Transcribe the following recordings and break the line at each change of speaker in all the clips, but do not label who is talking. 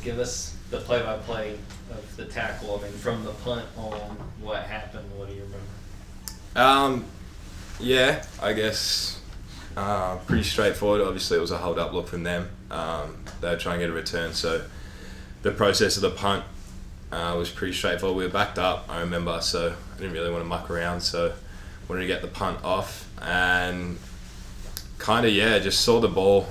give us the play-by-play of the tackle. I mean, from the punt on, what happened? What do you remember?
Yeah, I guess pretty straightforward. Obviously, it was a hold-up look from them. They were trying to get a return, so the process of the punt was pretty straightforward. We were backed up, I remember, so I didn't really want to muck around, so wanted to get the punt off, and kind of, just saw the ball,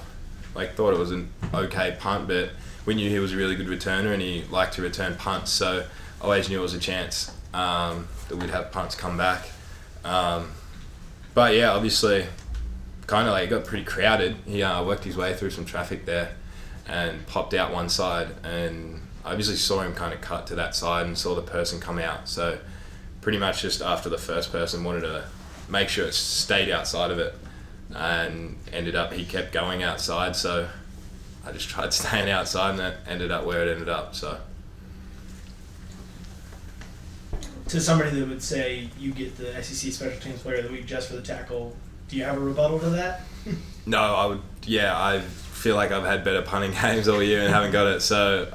thought it was an okay punt, but we knew he was a really good returner and he liked to return punts, so I always knew it was a chance that we'd have punts come back. But yeah, obviously, kind of it got pretty crowded. He worked his way through some traffic there and popped out one side, and I obviously saw him kind of cut to that side and saw the person come out, so pretty much just after the first person wanted to make sure it stayed outside of it, and ended up he kept going outside, so I just tried staying outside and it ended up where it ended up. So
to somebody that would say you get the SEC Special Teams Player of the Week just for the tackle, do you have a rebuttal to that?
No, I would. Yeah, I feel like I've had better punting games all year and haven't got it, so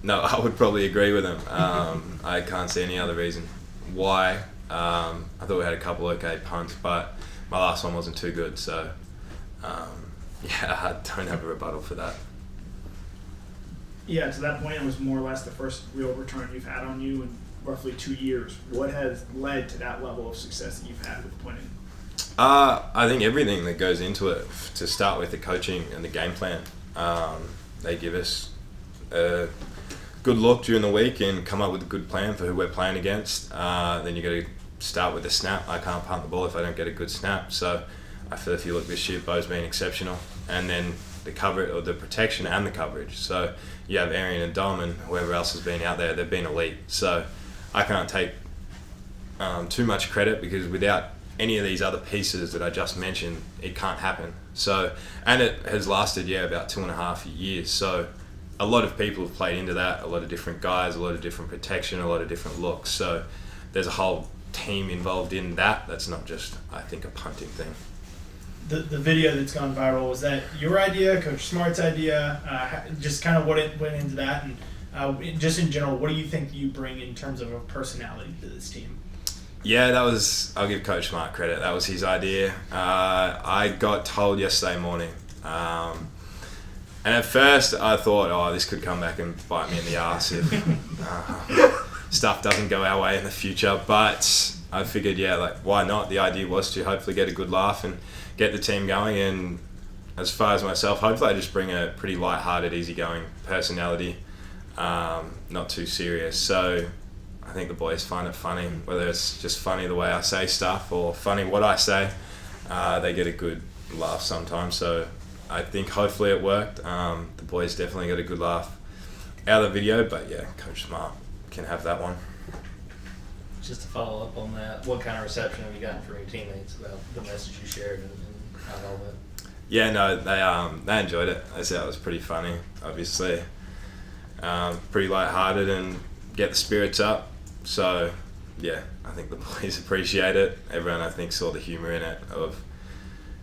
no, I would probably agree with him. I can't see any other reason why. I thought we had a couple okay punts, but my last one wasn't too good, so I don't have a rebuttal for that.
Yeah, to that point, it was more or less the first real return you've had on you in roughly 2 years. What has led to that level of success that you've had with punting?
I think everything that goes into it, to start with the coaching and the game plan. They give us a good look during the week and come up with a good plan for who we're playing against. Then you got to start with the snap. I can't punt the ball if I don't get a good snap. So I feel if you look this year, Bo's been exceptional. And then the coverage, or the protection and the coverage. So you have Arian and Dom and whoever else has been out there, they've been elite. So I can't take too much credit, because without any of these other pieces that I just mentioned, it can't happen. So, and it has lasted, about 2.5 years. So a lot of people have played into that, a lot of different guys, a lot of different protection, a lot of different looks. So there's a whole team involved in that. That's not just, I think, a punting thing.
The video that's gone viral, was that your idea, Coach Smart's idea? Just kind of what it went into that, and just in general, what do you think you bring in terms of a personality to this team?
Yeah, I'll give Coach Smart credit. That was his idea. I got told yesterday morning. And at first I thought, this could come back and bite me in the arse if stuff doesn't go our way in the future. But I figured, why not? The idea was to hopefully get a good laugh and get the team going. And as far as myself, hopefully I just bring a pretty light-hearted, easygoing personality, not too serious. So I think the boys find it funny, whether it's just funny the way I say stuff or funny what I say. They get a good laugh sometimes, so I think hopefully it worked. The boys definitely got a good laugh out of the video, but Coach Smart can have that one.
Just to follow up on that, what kind of reception have you gotten from your teammates about the message you shared and how it all went?
Yeah, no, they enjoyed it. They said it was pretty funny, obviously. Pretty light-hearted and get the spirits up. So, I think the boys appreciate it. Everyone, I think, saw the humour in it of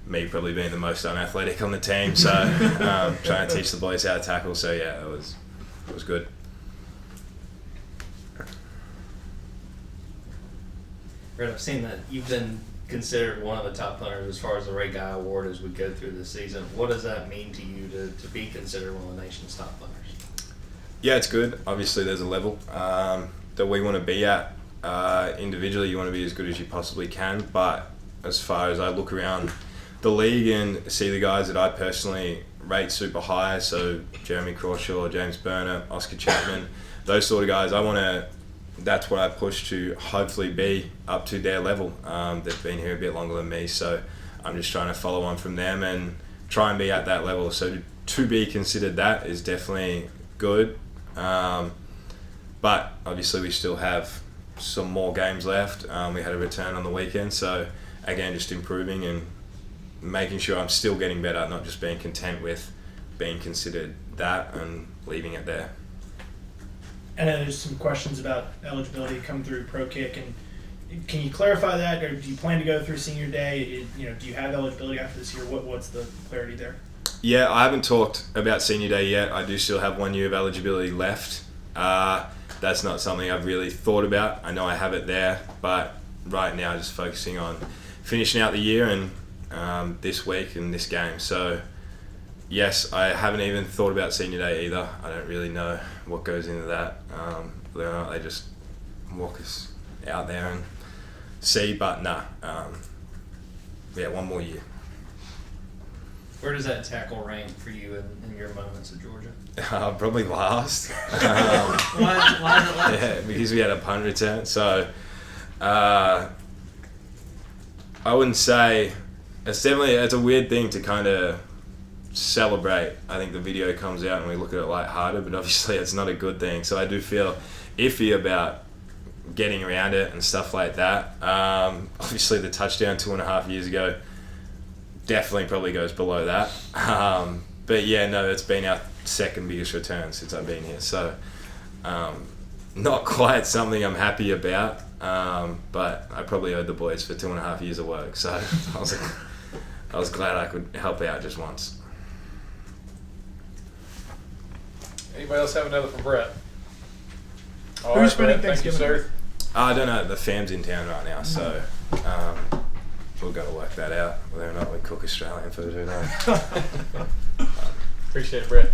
me probably being the most unathletic on the team. So, trying to teach the boys how to tackle. So, it was good.
Brett, I've seen that you've been considered one of the top punters as far as the Ray Guy Award as we go through this season. What does that mean to you to be considered one of the nation's top punters? Yeah,
it's good. Obviously, there's a level that we want to be at. Individually, you want to be as good as you possibly can. But as far as I look around the league and see the guys that I personally rate super high, so Jeremy Crawshaw, James Burner, Oscar Chapman, those sort of guys, that's what I push to hopefully be up to their level. They've been here a bit longer than me, so I'm just trying to follow on from them and try and be at that level. So to be considered that is definitely good. But obviously we still have some more games left. We had a return on the weekend, so again, just improving and making sure I'm still getting better, not just being content with being considered that and leaving it there.
And then there's some questions about eligibility come through Pro Kick, and can you clarify that, or do you plan to go through senior day? Do you have eligibility after this year? What's the clarity there?
Yeah, I haven't talked about senior day yet. I do still have 1 year of eligibility left. That's not something I've really thought about. I know I have it there, but right now just focusing on finishing out the year and this week and this game. So yes, I haven't even thought about senior day either. I don't really know what goes into that. Whether or not they just walk us out there and see, but nah. Yeah, 1 more year.
Where does that tackle rank for you in your moments at Georgia?
Probably last.
Why is it last?
Yeah, because we had a punt return. So I wouldn't say it's a weird thing to kind of celebrate. I think the video comes out and we look at it lighthearted, but obviously it's not a good thing. So I do feel iffy about getting around it and stuff like that. Obviously the touchdown 2.5 years ago definitely probably goes below that. But yeah, no, it's been our second biggest return since I've been here. So not quite something I'm happy about, but I probably owed the boys for 2.5 years of work. So I was glad I could help out just once.
Anybody else have another for Brett? All
Who's spending
Brett, thank you,
Thanksgiving?
sir.
I don't know. The fam's in town right now, so we've got to work that out. Whether or not we cook Australian food, who knows?
Appreciate it, Brett.